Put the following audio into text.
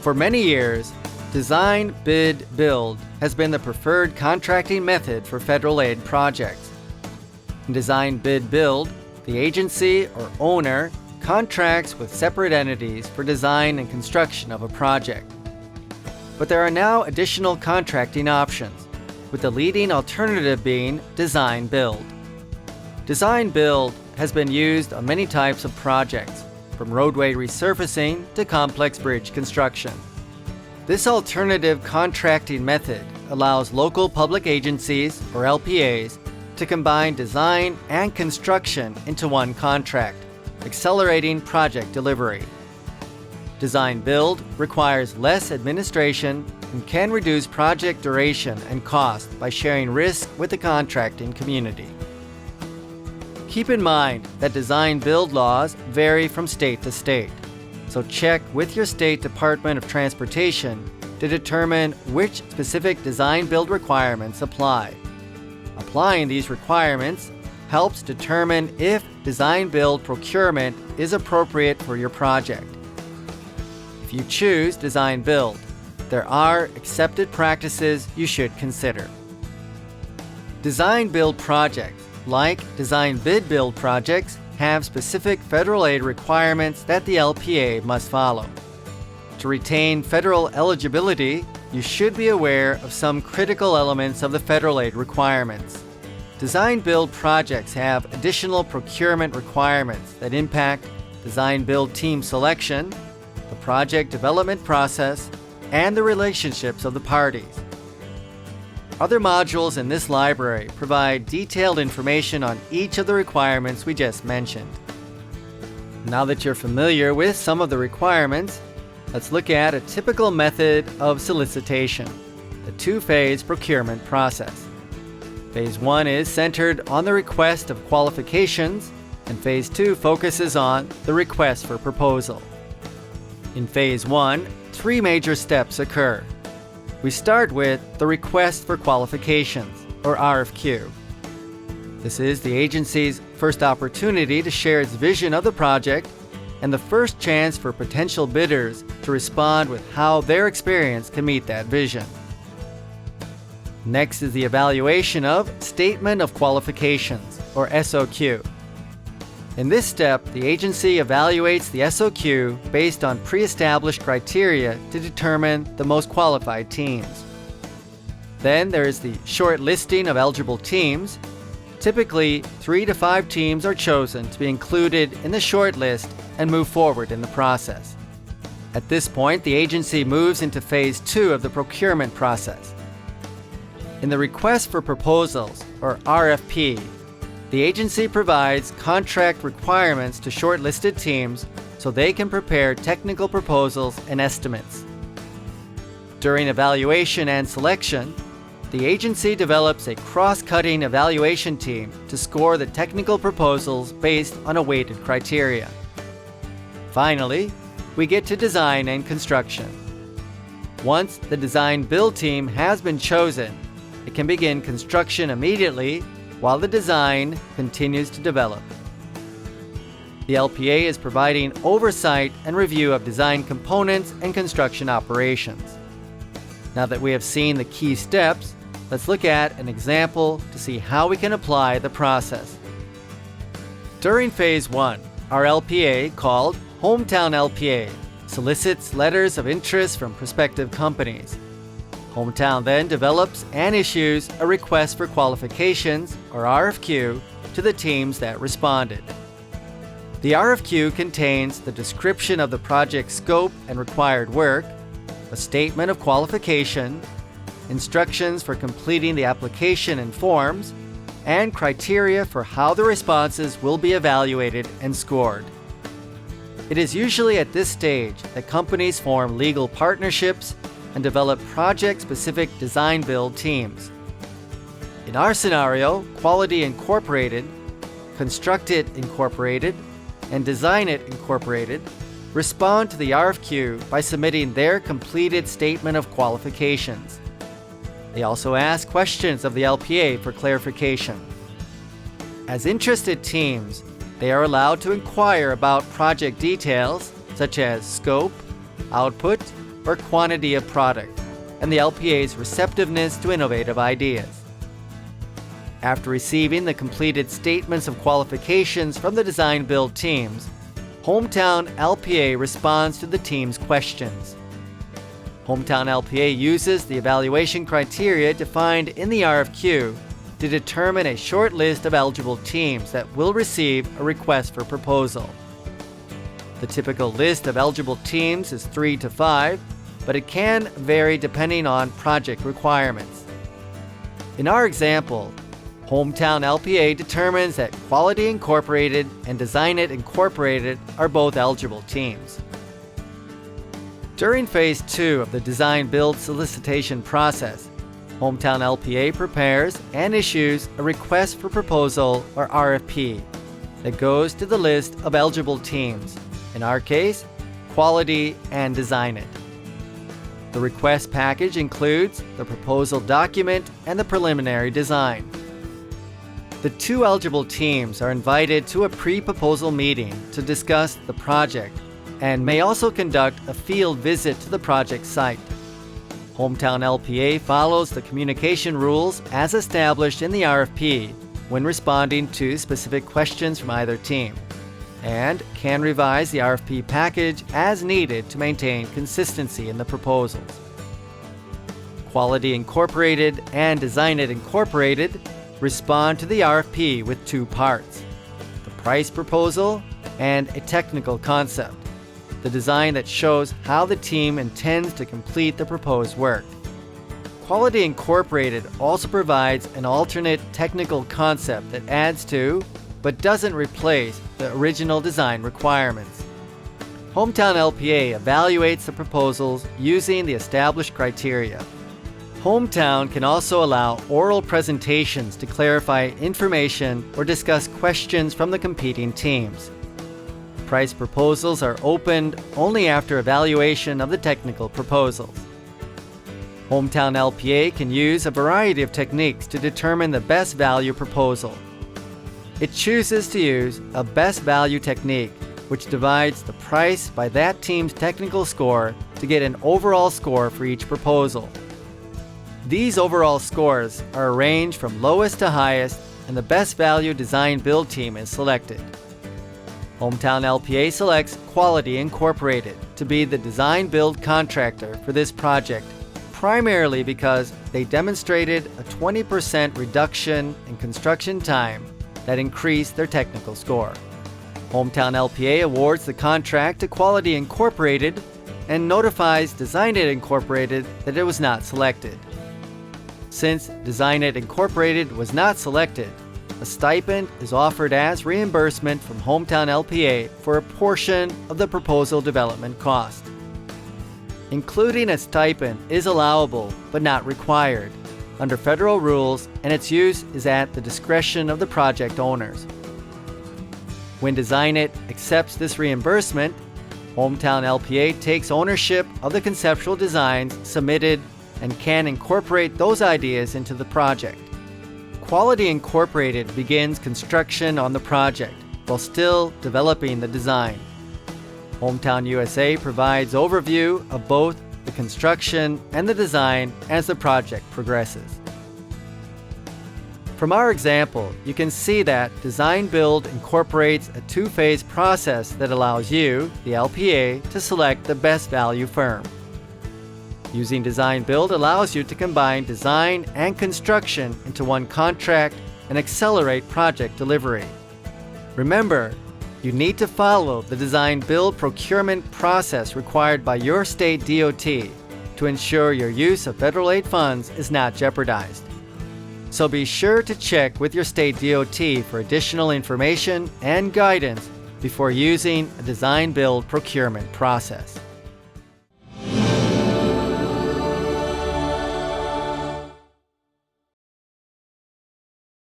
For many years, design, bid, build has been the preferred contracting method for federal aid projects. In design, bid, build, the agency or owner contracts with separate entities for design and construction of a project. But there are now additional contracting options, with the leading alternative being design, build. Design, build has been used on many types of projects, from roadway resurfacing to complex bridge construction. This alternative contracting method allows local public agencies, or LPAs, to combine design and construction into one contract, accelerating project delivery. Design-build requires less administration and can reduce project duration and cost by sharing risk with the contracting community. Keep in mind that design-build laws vary from state to state, so check with your state Department of Transportation to determine which specific design-build requirements apply. Applying these requirements helps determine if design-build procurement is appropriate for your project. If you choose design-build, there are accepted practices you should consider. Design-build projects, like design-bid-build projects, have specific federal aid requirements that the LPA must follow. To retain federal eligibility, you should be aware of some critical elements of the federal aid requirements. Design-build projects have additional procurement requirements that impact design-build team selection, the project development process, and the relationships of the parties. Other modules in this library provide detailed information on each of the requirements we just mentioned. Now that you're familiar with some of the requirements, let's look at a typical method of solicitation, the two-phase procurement process. Phase 1 is centered on the request of qualifications, and Phase 2 focuses on the request for proposal. In Phase 1, 3 major steps occur. We start with the request for qualifications, or RFQ. This is the agency's first opportunity to share its vision of the project and the first chance for potential bidders to respond with how their experience can meet that vision. Next is the evaluation of Statement of Qualifications, or SOQ. In this step, the agency evaluates the SOQ based on pre-established criteria to determine the most qualified teams. Then there is the short listing of eligible teams. Typically, 3 to 5 teams are chosen to be included in the short list and move forward in the process. At this point, the agency moves into Phase 2 of the procurement process. In the Request for Proposals, or RFP, the agency provides contract requirements to shortlisted teams so they can prepare technical proposals and estimates. During evaluation and selection, the agency develops a cross-cutting evaluation team to score the technical proposals based on a weighted criteria. Finally, we get to design and construction. Once the design-build team has been chosen, it can begin construction immediately while the design continues to develop. The LPA is providing oversight and review of design components and construction operations. Now that we have seen the key steps, let's look at an example to see how we can apply the process. During Phase 1, our LPA, called Hometown LPA, solicits letters of interest from prospective companies. Hometown then develops and issues a request for qualifications, or RFQ, to the teams that responded. The RFQ contains the description of the project scope and required work, a statement of qualification, instructions for completing the application and forms, and criteria for how the responses will be evaluated and scored. It is usually at this stage that companies form legal partnerships and develop project-specific design-build teams. In our scenario, Quality Incorporated, Construct It Incorporated, and Design It Incorporated respond to the RFQ by submitting their completed statement of qualifications. They also ask questions of the LPA for clarification. As interested teams, they are allowed to inquire about project details such as scope, output, or quantity of product, and the LPA's receptiveness to innovative ideas. After receiving the completed statements of qualifications from the design-build teams, Hometown LPA responds to the team's questions. Hometown LPA uses the evaluation criteria defined in the RFQ to determine a short list of eligible teams that will receive a request for proposal. The typical list of eligible teams is 3 to 5, but it can vary depending on project requirements. In our example, Hometown LPA determines that Quality Incorporated and Design It Incorporated are both eligible teams. During Phase 2 of the design-build solicitation process, Hometown LPA prepares and issues a request for proposal, or RFP, that goes to the list of eligible teams, in our case, Quality and Design It. The request package includes the proposal document and the preliminary design. The two eligible teams are invited to a pre-proposal meeting to discuss the project and may also conduct a field visit to the project site. Hometown LPA follows the communication rules as established in the RFP when responding to specific questions from either team, and can revise the RFP package as needed to maintain consistency in the proposals. Quality Incorporated and Design It Incorporated respond to the RFP with two parts: the price proposal and a technical concept, the design that shows how the team intends to complete the proposed work. Quality Incorporated also provides an alternate technical concept that adds to, but doesn't replace, the original design requirements. Hometown LPA evaluates the proposals using the established criteria. Hometown can also allow oral presentations to clarify information or discuss questions from the competing teams. Price proposals are opened only after evaluation of the technical proposals. Hometown LPA can use a variety of techniques to determine the best value proposal. It chooses to use a best value technique, which divides the price by that team's technical score to get an overall score for each proposal. These overall scores are arranged from lowest to highest, and the best value design-build team is selected. Hometown LPA selects Quality Incorporated to be the design-build contractor for this project, primarily because they demonstrated a 20% reduction in construction time that increased their technical score. Hometown LPA awards the contract to Quality Incorporated and notifies Design It Incorporated that it was not selected. Since Design It Incorporated was not selected, a stipend is offered as reimbursement from Hometown LPA for a portion of the proposal development cost. Including a stipend is allowable but not required under federal rules, and its use is at the discretion of the project owners. When Design It accepts this reimbursement, Hometown LPA takes ownership of the conceptual designs submitted and can incorporate those ideas into the project. Quality Incorporated begins construction on the project while still developing the design. Hometown USA provides overview of both the construction and the design as the project progresses. From our example, you can see that Design-Build incorporates a two-phase process that allows you, the LPA, to select the best value firm. Using Design-Build allows you to combine design and construction into one contract and accelerate project delivery. Remember, you need to follow the Design-Build procurement process required by your state DOT to ensure your use of federal aid funds is not jeopardized. So be sure to check with your state DOT for additional information and guidance before using a Design-Build procurement process.